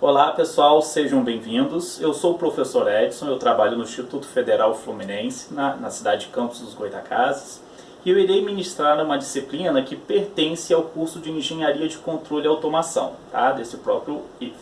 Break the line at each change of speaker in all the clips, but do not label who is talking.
Olá pessoal, sejam bem-vindos. Eu sou o professor Edson, eu trabalho no Instituto Federal Fluminense, na cidade de Campos dos Goytacazes, e eu irei ministrar uma disciplina que pertence ao curso de Engenharia de Controle e Automação, tá? Desse próprio IF.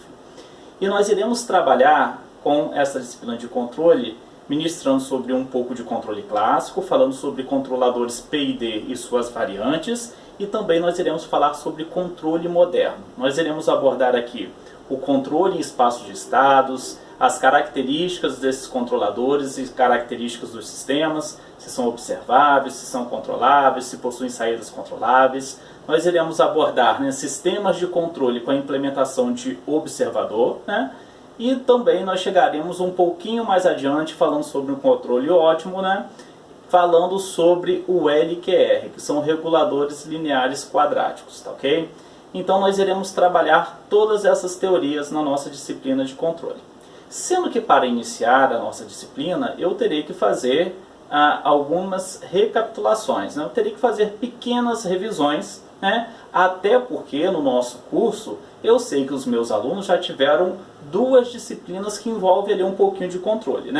E nós iremos trabalhar com essa disciplina de controle, ministrando sobre um pouco de controle clássico, falando sobre controladores PID e suas variantes, e também nós iremos falar sobre controle moderno. Nós iremos abordar aqui o controle em espaços de estados, as características desses controladores e características dos sistemas, se são observáveis, se são controláveis, se possuem saídas controláveis. Nós iremos abordar, sistemas de controle com a implementação de observador, e também nós chegaremos um pouquinho mais adiante falando sobre o controle ótimo, falando sobre o LQR, que são reguladores lineares quadráticos, tá ok? Então nós iremos trabalhar todas essas teorias na nossa disciplina de controle. Sendo que para iniciar a nossa disciplina eu terei que fazer algumas recapitulações, eu terei que fazer pequenas revisões, até porque no nosso curso eu sei que os meus alunos já tiveram duas disciplinas que envolvem ali um pouquinho de controle,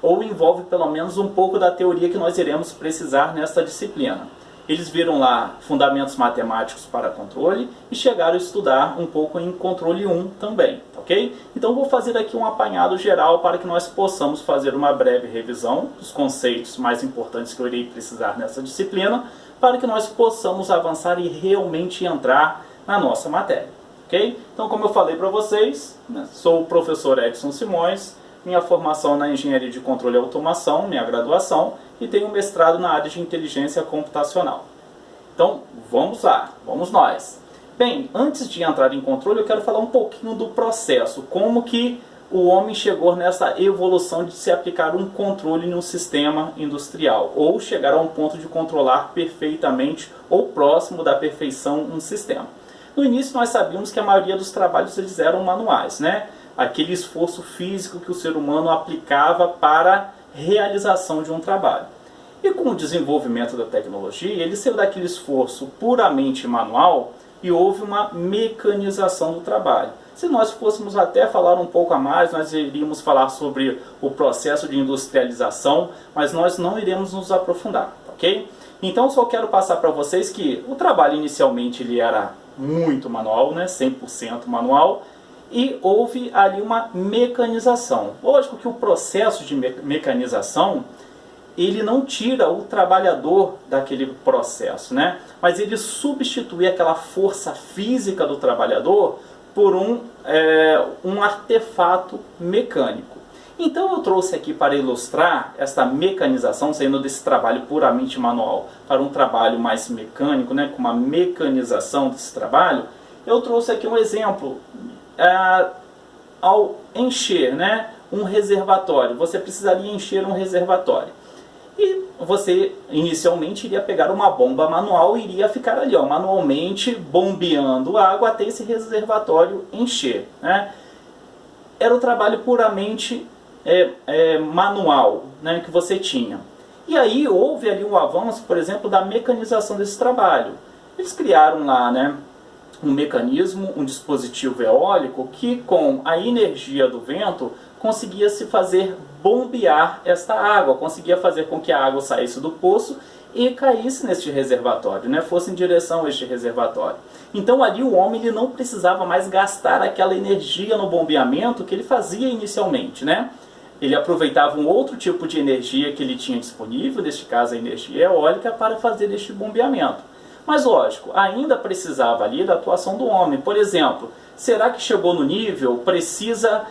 ou envolve pelo menos um pouco da teoria que nós iremos precisar nesta disciplina. Eles viram lá fundamentos matemáticos para controle e chegaram a estudar um pouco em controle 1 também, ok? Então vou fazer aqui um apanhado geral para que nós possamos fazer uma breve revisão dos conceitos mais importantes que eu irei precisar nessa disciplina, para que nós possamos avançar e realmente entrar na nossa matéria, ok? Então, como eu falei para vocês, sou o professor Edson Simões, minha formação na Engenharia de Controle e Automação, minha graduação, e tenho mestrado na área de Inteligência Computacional. Então, vamos lá, vamos nós. Bem, antes de entrar em controle, eu quero falar um pouquinho do processo, como que o homem chegou nessa evolução de se aplicar um controle no sistema industrial, ou chegar a um ponto de controlar perfeitamente ou próximo da perfeição um sistema. No início nós sabíamos que a maioria dos trabalhos eles eram manuais, aquele esforço físico que o ser humano aplicava para a realização de um trabalho. E com o desenvolvimento da tecnologia, ele saiu daquele esforço puramente manual e houve uma mecanização do trabalho. Se nós fôssemos até falar um pouco a mais, nós iríamos falar sobre o processo de industrialização, mas nós não iremos nos aprofundar, ok? Então só quero passar para vocês que o trabalho inicialmente ele era muito manual, 100% manual, e houve ali uma mecanização. Lógico que o processo de mecanização, ele não tira o trabalhador daquele processo, mas ele substitui aquela força física do trabalhador por um artefato mecânico. Então eu trouxe aqui para ilustrar esta mecanização, saindo desse trabalho puramente manual para um trabalho mais mecânico, com uma mecanização desse trabalho, eu trouxe aqui um exemplo. Ao encher um reservatório, você precisaria encher um reservatório. E você inicialmente iria pegar uma bomba manual e iria ficar ali manualmente bombeando água até esse reservatório encher. Era o trabalho puramente manual que você tinha. E aí houve ali um avanço, por exemplo, da mecanização desse trabalho. Eles criaram lá um mecanismo, um dispositivo eólico que com a energia do vento conseguia se fazer bombear esta água, conseguia fazer com que a água saísse do poço e caísse neste reservatório, fosse em direção a este reservatório. Então ali o homem ele não precisava mais gastar aquela energia no bombeamento que ele fazia inicialmente, Ele aproveitava um outro tipo de energia que ele tinha disponível, neste caso a energia eólica, para fazer este bombeamento. Mas lógico, ainda precisava ali da atuação do homem. Por exemplo, será que chegou no nível, precisa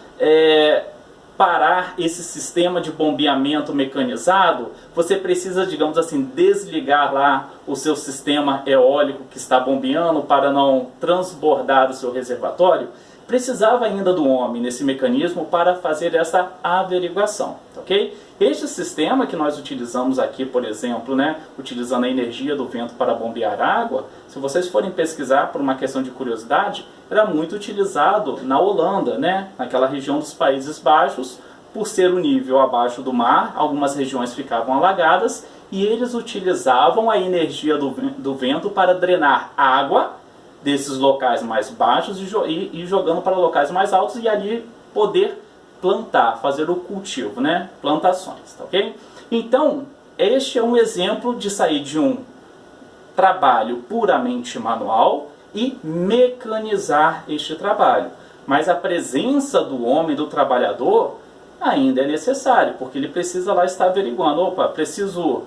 parar esse sistema de bombeamento mecanizado? Você precisa, digamos assim, desligar lá o seu sistema eólico que está bombeando para não transbordar o seu reservatório? Precisava ainda do homem nesse mecanismo para fazer essa averiguação, ok? Este sistema que nós utilizamos aqui, por exemplo, utilizando a energia do vento para bombear água, se vocês forem pesquisar por uma questão de curiosidade, era muito utilizado na Holanda, naquela região dos Países Baixos, por ser o nível abaixo do mar, algumas regiões ficavam alagadas, e eles utilizavam a energia do vento para drenar água desses locais mais baixos e jogando para locais mais altos e ali poder plantar, fazer o cultivo, né? Plantações, tá ok? Então, este é um exemplo de sair de um trabalho puramente manual e mecanizar este trabalho. Mas a presença do homem, do trabalhador, ainda é necessário, porque ele precisa lá estar averiguando, opa, preciso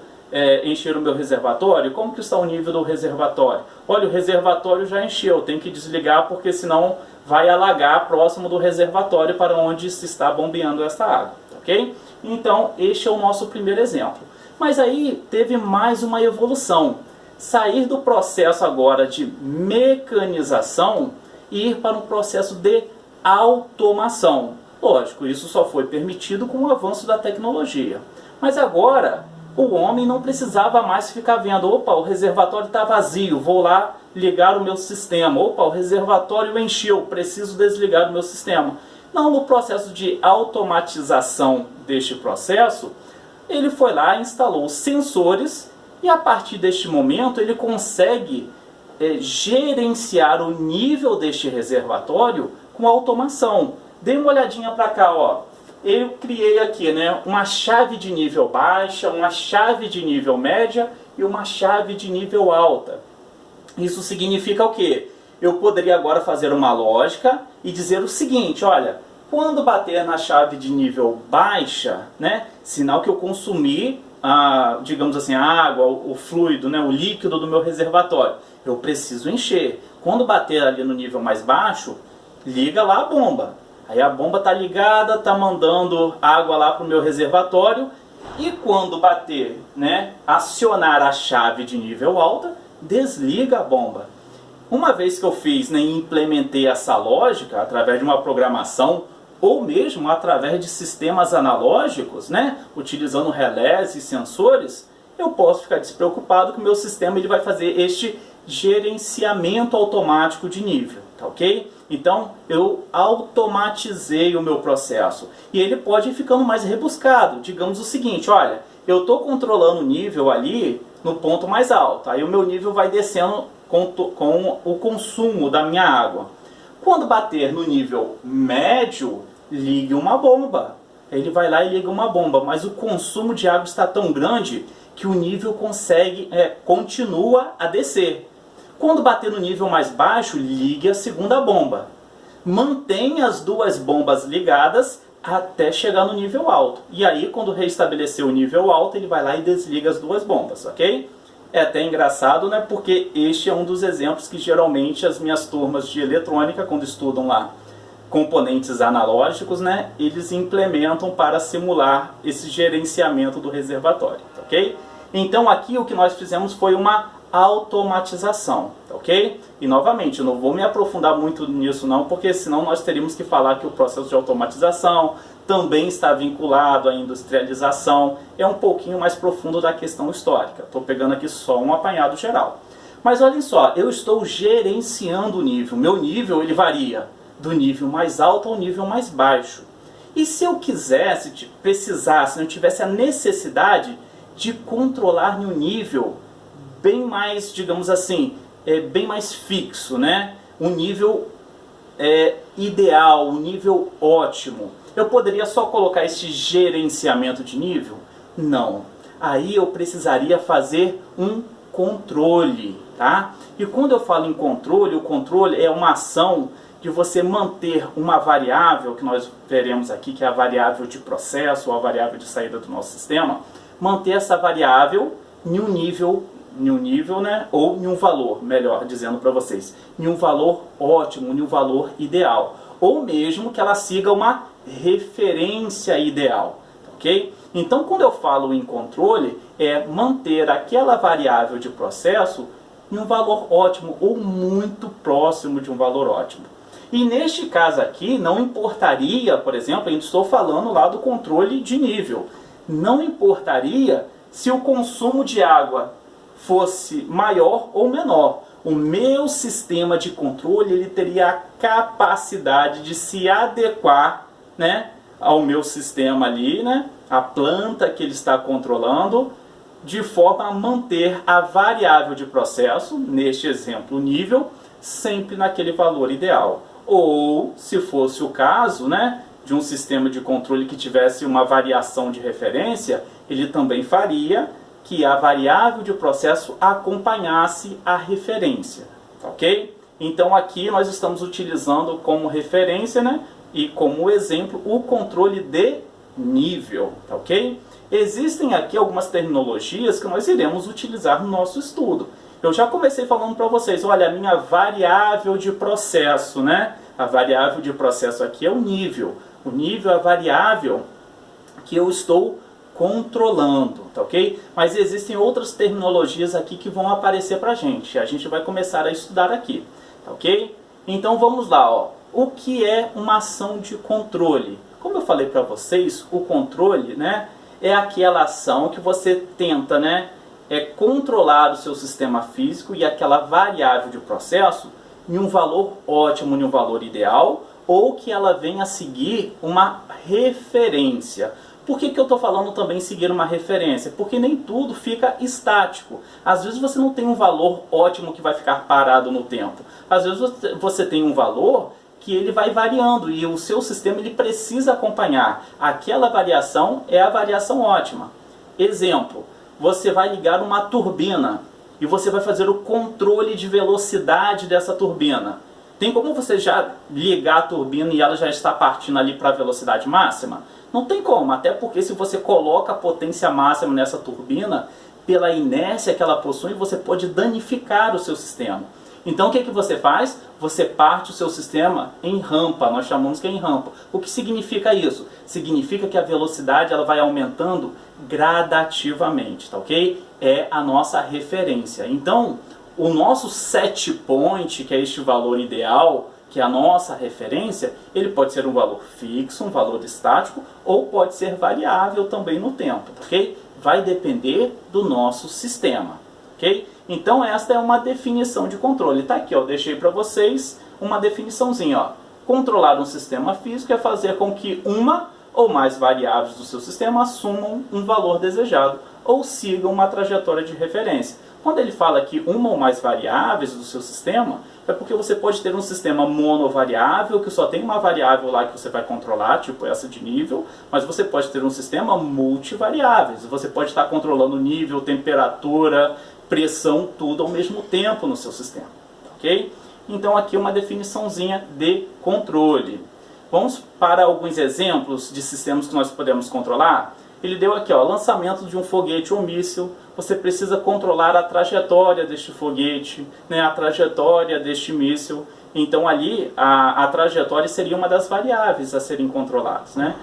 encher o meu reservatório? Como que está o nível do reservatório? Olha, o reservatório já encheu, tem que desligar porque senão vai alagar próximo do reservatório para onde se está bombeando esta água, ok? Então, este é o nosso primeiro exemplo. Mas aí teve mais uma evolução. Sair do processo agora de mecanização e ir para um processo de automação. Lógico, isso só foi permitido com o avanço da tecnologia. Mas agora, o homem não precisava mais ficar vendo, opa, o reservatório está vazio, vou lá ligar o meu sistema. Opa, o reservatório encheu, preciso desligar o meu sistema. Não, no processo de automatização deste processo, ele foi lá, instalou sensores e a partir deste momento ele consegue gerenciar o nível deste reservatório com automação. Dê uma olhadinha para cá, ó. Eu criei aqui, né, uma chave de nível baixa, uma chave de nível média e uma chave de nível alta. Isso significa o quê? Eu poderia agora fazer uma lógica e dizer o seguinte, olha, quando bater na chave de nível baixa, né, sinal que eu consumi, digamos assim, a água, o fluido, né, o líquido do meu reservatório, eu preciso encher. Quando bater ali no nível mais baixo, liga lá a bomba. Aí a bomba está ligada, está mandando água lá para o meu reservatório e quando bater, né, acionar a chave de nível alta, desliga a bomba. Uma vez que eu fiz, né, e implementei essa lógica através de uma programação ou mesmo através de sistemas analógicos, né, utilizando relés e sensores, eu posso ficar despreocupado que o meu sistema ele vai fazer este gerenciamento automático de nível, tá ok? Então eu automatizei o meu processo e ele pode ir ficando mais rebuscado. Digamos o seguinte, olha, eu estou controlando o nível ali no ponto mais alto, aí o meu nível vai descendo com o consumo da minha água. Quando bater no nível médio, ligue uma bomba. Ele vai lá e liga uma bomba, mas o consumo de água está tão grande que o nível continua a descer. Quando bater no nível mais baixo, ligue a segunda bomba. Mantenha as duas bombas ligadas até chegar no nível alto. E aí, quando reestabelecer o nível alto, ele vai lá e desliga as duas bombas, ok? É até engraçado, né? Porque este é um dos exemplos que geralmente as minhas turmas de eletrônica, quando estudam lá componentes analógicos, né, eles implementam para simular esse gerenciamento do reservatório, ok? Então aqui o que nós fizemos foi uma automatização, ok? E novamente, eu não vou me aprofundar muito nisso não, porque senão nós teríamos que falar que o processo de automatização também está vinculado à industrialização, é um pouquinho mais profundo da questão histórica. Estou pegando aqui só um apanhado geral. Mas olhem só, eu estou gerenciando o nível, meu nível ele varia do nível mais alto ao nível mais baixo. E se eu quisesse, precisasse, não tivesse a necessidade de controlar em um nível bem mais, digamos assim, bem mais fixo, né? Um nível ideal, um nível ótimo. Eu poderia só colocar esse gerenciamento de nível? Não. Aí eu precisaria fazer um controle, tá? E quando eu falo em controle, o controle é uma ação de você manter uma variável, que nós veremos aqui, que é a variável de processo, ou a variável de saída do nosso sistema, manter essa variável em um nível, né, ou em um valor, melhor dizendo para vocês, em um valor ótimo, em um valor ideal, ou mesmo que ela siga uma referência ideal, ok? Então, quando eu falo em controle, é manter aquela variável de processo em um valor ótimo, ou muito próximo de um valor ótimo. E neste caso aqui, não importaria, por exemplo, eu estou falando lá do controle de nível, não importaria se o consumo de água fosse maior ou menor. O meu sistema de controle ele teria a capacidade de se adequar, né, ao meu sistema ali, né, a planta que ele está controlando, de forma a manter a variável de processo, neste exemplo, o nível, sempre naquele valor ideal. Ou, se fosse o caso, né, de um sistema de controle que tivesse uma variação de referência, ele também faria que a variável de processo acompanhasse a referência, ok? Então aqui nós estamos utilizando como referência, né, e como exemplo o controle de nível, ok? Existem aqui algumas terminologias que nós iremos utilizar no nosso estudo. Eu já comecei falando para vocês, olha, a minha variável de processo, né? A variável de processo aqui é o nível. O nível é a variável que eu estou controlando, tá ok? Mas existem outras terminologias aqui que vão aparecer para a gente vai começar a estudar aqui, tá ok? Então vamos lá, ó. O que é uma ação de controle? Como eu falei para vocês, o controle, né, é aquela ação que você tenta, né, controlar o seu sistema físico e aquela variável de processo em um valor ótimo, em um valor ideal, ou que ela venha a seguir uma referência. Por que eu estou falando também seguir uma referência? Porque nem tudo fica estático. Às vezes você não tem um valor ótimo que vai ficar parado no tempo. Às vezes você tem um valor que ele vai variando e o seu sistema ele precisa acompanhar. Aquela variação é a variação ótima. Exemplo, você vai ligar uma turbina e você vai fazer o controle de velocidade dessa turbina. Tem como você já ligar a turbina e ela já está partindo ali para a velocidade máxima? Não tem como, até porque se você coloca a potência máxima nessa turbina, pela inércia que ela possui, você pode danificar o seu sistema. Então o que você faz? Você parte o seu sistema em rampa, nós chamamos que é em rampa. O que significa isso? Significa que a velocidade ela vai aumentando gradativamente, tá ok? É a nossa referência. Então, o nosso set point, que é este valor ideal, que é a nossa referência, ele pode ser um valor fixo, um valor estático, ou pode ser variável também no tempo, tá ok? Vai depender do nosso sistema, ok? Então esta é uma definição de controle. Está aqui, ó, deixei para vocês uma definiçãozinha. Ó. Controlar um sistema físico é fazer com que uma ou mais variáveis do seu sistema assumam um valor desejado ou sigam uma trajetória de referência. Quando ele fala que uma ou mais variáveis do seu sistema, é porque você pode ter um sistema monovariável, que só tem uma variável lá que você vai controlar, tipo essa de nível, mas você pode ter um sistema multivariáveis. Você pode estar controlando nível, temperatura, pressão, tudo ao mesmo tempo no seu sistema, ok? Então aqui uma definiçãozinha de controle. Vamos para alguns exemplos de sistemas que nós podemos controlar. Ele deu aqui, ó, lançamento de um foguete ou míssil. Você precisa controlar a trajetória deste foguete, né, a trajetória deste míssil. Então ali a trajetória seria uma das variáveis a serem controladas, né?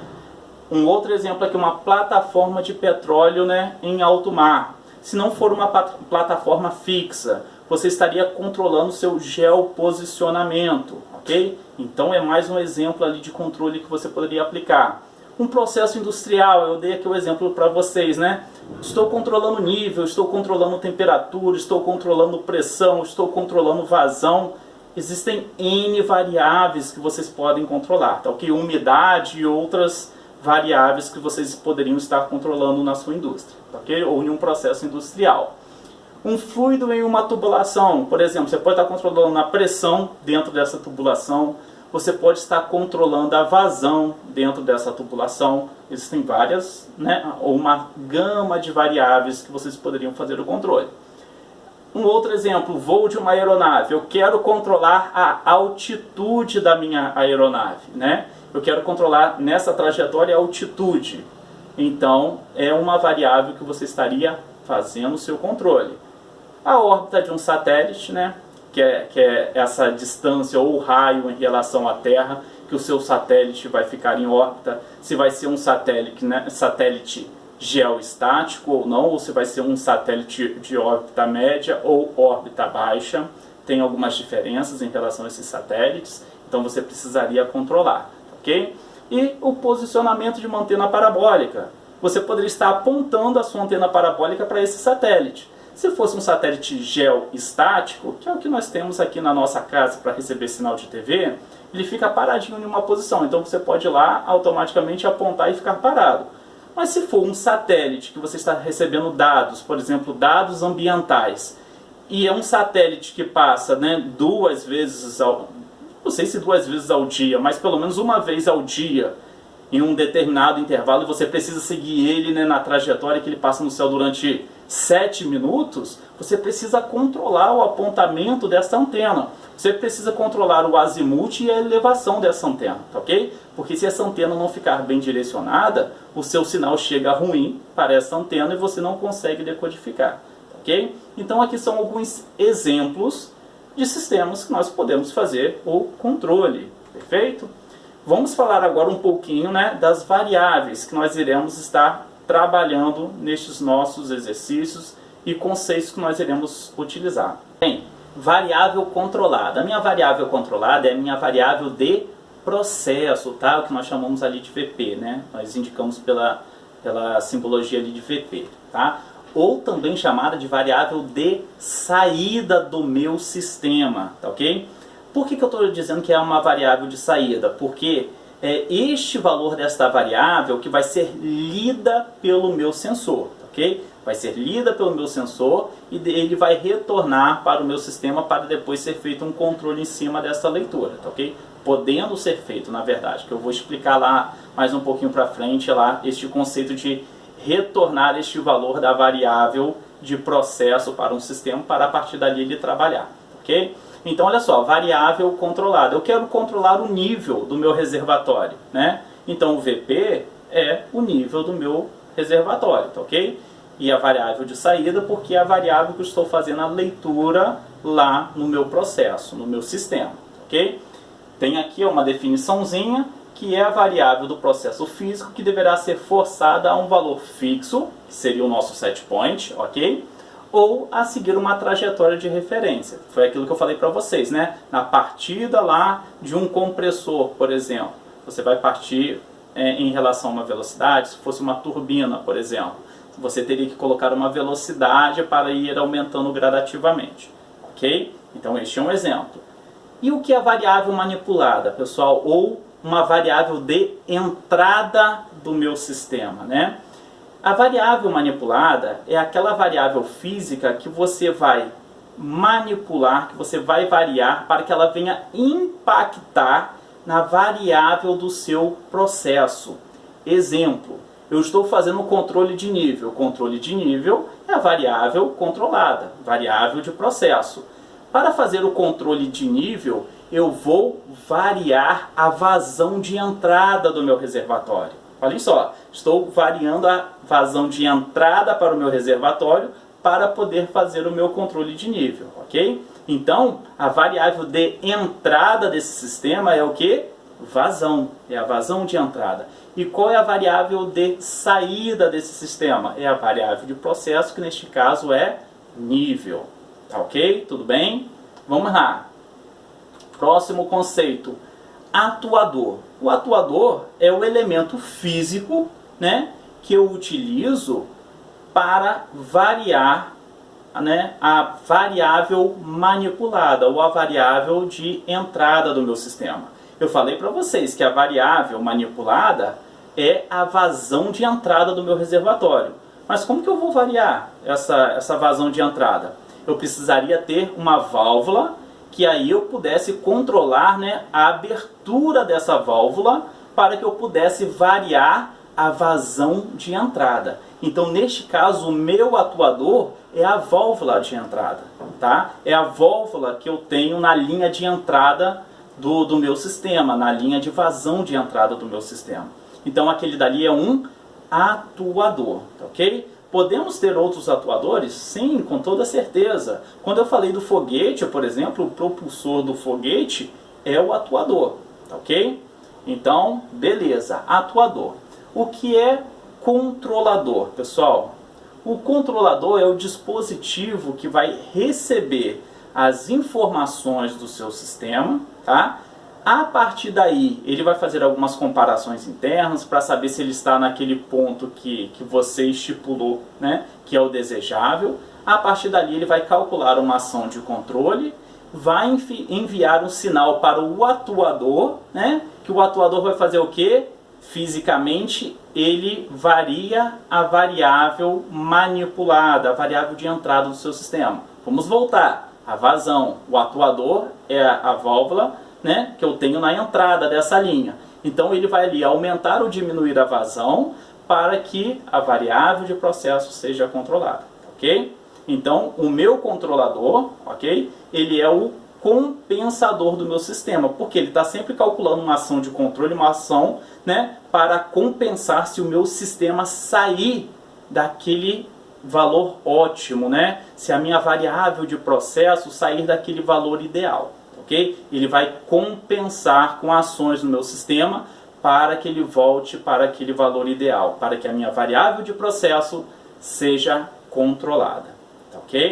Um outro exemplo aqui, uma plataforma de petróleo, né, em alto mar. Se não for uma plataforma fixa, você estaria controlando o seu geoposicionamento, ok? Então é mais um exemplo ali de controle que você poderia aplicar. Um processo industrial, eu dei aqui o exemplo para vocês, né? Estou controlando nível, estou controlando temperatura, estou controlando pressão, estou controlando vazão. Existem N variáveis que vocês podem controlar, tá ok? Umidade e outras variáveis que vocês poderiam estar controlando na sua indústria, tá ok? Ou em um processo industrial. Um fluido em uma tubulação, por exemplo, você pode estar controlando a pressão dentro dessa tubulação, você pode estar controlando a vazão dentro dessa tubulação. Existem várias, né, ou uma gama de variáveis que vocês poderiam fazer o controle. Um outro exemplo, voo de uma aeronave. Eu quero controlar a altitude da minha aeronave, né? Eu quero controlar nessa trajetória a altitude. Então, é uma variável que você estaria fazendo o seu controle. A órbita de um satélite, né? Que é essa distância ou raio em relação à Terra, que o seu satélite vai ficar em órbita, se vai ser um satélite, né, satélite geoestático ou não, ou se vai ser um satélite de órbita média ou órbita baixa. Tem algumas diferenças em relação a esses satélites, então você precisaria controlar, ok? E o posicionamento de uma antena parabólica. Você poderia estar apontando a sua antena parabólica para esse satélite. Se fosse um satélite geoestático, que é o que nós temos aqui na nossa casa para receber sinal de TV, ele fica paradinho em uma posição. Então você pode ir lá automaticamente apontar e ficar parado. Mas se for um satélite que você está recebendo dados, por exemplo, dados ambientais, e é um satélite que passa, né, 2 vezes ao... não sei se 2 vezes ao dia, mas pelo menos uma vez ao dia, em um determinado intervalo, e você precisa seguir ele, né, na trajetória que ele passa no céu durante 7 minutos, você precisa controlar o apontamento dessa antena. Você precisa controlar o azimuth e a elevação dessa antena, tá ok? Porque se essa antena não ficar bem direcionada, o seu sinal chega ruim para essa antena e você não consegue decodificar, tá ok? Então aqui são alguns exemplos de sistemas que nós podemos fazer o controle, perfeito? Vamos falar agora um pouquinho, né, das variáveis que nós iremos estar trabalhando nestes nossos exercícios e conceitos que nós iremos utilizar. Bem, variável controlada. A minha variável controlada é a minha variável de processo, tá? O que nós chamamos ali de VP, né? Nós indicamos pela simbologia ali de VP, tá? Ou também chamada de variável de saída do meu sistema, tá ok? Por que eu estou dizendo que é uma variável de saída? Porque é este valor desta variável que vai ser lida pelo meu sensor, ok? Vai ser lida pelo meu sensor e ele vai retornar para o meu sistema para depois ser feito um controle em cima dessa leitura, tá ok? Podendo ser feito, na verdade, que eu vou explicar lá mais um pouquinho para frente lá este conceito de retornar este valor da variável de processo para um sistema para a partir dali ele trabalhar, ok? Então, olha só, variável controlada. Eu quero controlar o nível do meu reservatório, né? Então, o VP é o nível do meu reservatório, tá ok? E a variável de saída, porque é a variável que eu estou fazendo a leitura lá no meu processo, no meu sistema, ok? Tem aqui uma definiçãozinha, que é a variável do processo físico, que deverá ser forçada a um valor fixo, que seria o nosso set point, ok? Ou a seguir uma trajetória de referência. Foi aquilo que eu falei para vocês, né? Na partida lá de um compressor, por exemplo, você vai partir em relação a uma velocidade. Se fosse uma turbina, por exemplo, você teria que colocar uma velocidade para ir aumentando gradativamente, ok? Então este é um exemplo. E o que é a variável manipulada, pessoal? Ou uma variável de entrada do meu sistema, né? A variável manipulada é aquela variável física que você vai manipular, que você vai variar para que ela venha impactar na variável do seu processo. Exemplo, eu estou fazendo controle de nível. O controle de nível é a variável controlada, variável de processo. Para fazer o controle de nível, eu vou variar a vazão de entrada do meu reservatório. Olha só, estou variando a vazão de entrada para o meu reservatório para poder fazer o meu controle de nível, ok? Então, a variável de entrada desse sistema é o que? Vazão, é a vazão de entrada. E qual é a variável de saída desse sistema? É a variável de processo, que neste caso é nível, tá ok? Tudo bem? Vamos lá. Próximo conceito, atuador. O atuador é o elemento físico, né, que eu utilizo para variar, né, a variável manipulada ou a variável de entrada do meu sistema. Eu falei para vocês que a variável manipulada é a vazão de entrada do meu reservatório. Mas como que eu vou variar essa vazão de entrada? Eu precisaria ter uma válvula que aí eu pudesse controlar, né, a abertura dessa válvula para que eu pudesse variar a vazão de entrada. Então, neste caso, o meu atuador é a válvula de entrada, tá? É a válvula que eu tenho na linha de entrada do meu sistema, na linha de vazão de entrada do meu sistema. Então, aquele dali é um atuador, tá ok? Podemos ter outros atuadores? Sim, com toda certeza. Quando eu falei do foguete, por exemplo, o propulsor do foguete é o atuador, tá ok? Então, beleza, atuador. O que é controlador, pessoal? O controlador é o dispositivo que vai receber as informações do seu sistema, tá? A partir daí, ele vai fazer algumas comparações internas para saber se ele está naquele ponto que você estipulou, né, que é o desejável. A partir dali, ele vai calcular uma ação de controle, vai enviar um sinal para o atuador, né, que o atuador vai fazer o quê? Fisicamente, ele varia a variável manipulada, a variável de entrada do seu sistema. Vamos voltar. A vazão, o atuador é a válvula, né, que eu tenho na entrada dessa linha. Então ele vai ali aumentar ou diminuir a vazão para que a variável de processo seja controlada, ok? Então o meu controlador, ok, ele é o compensador do meu sistema, porque ele está sempre calculando uma ação de controle, uma ação, né, para compensar se o meu sistema sair daquele valor ótimo, né? Se a minha variável de processo sair daquele valor ideal, ok? Ele vai compensar com ações no meu sistema para que ele volte para aquele valor ideal, para que a minha variável de processo seja controlada, ok?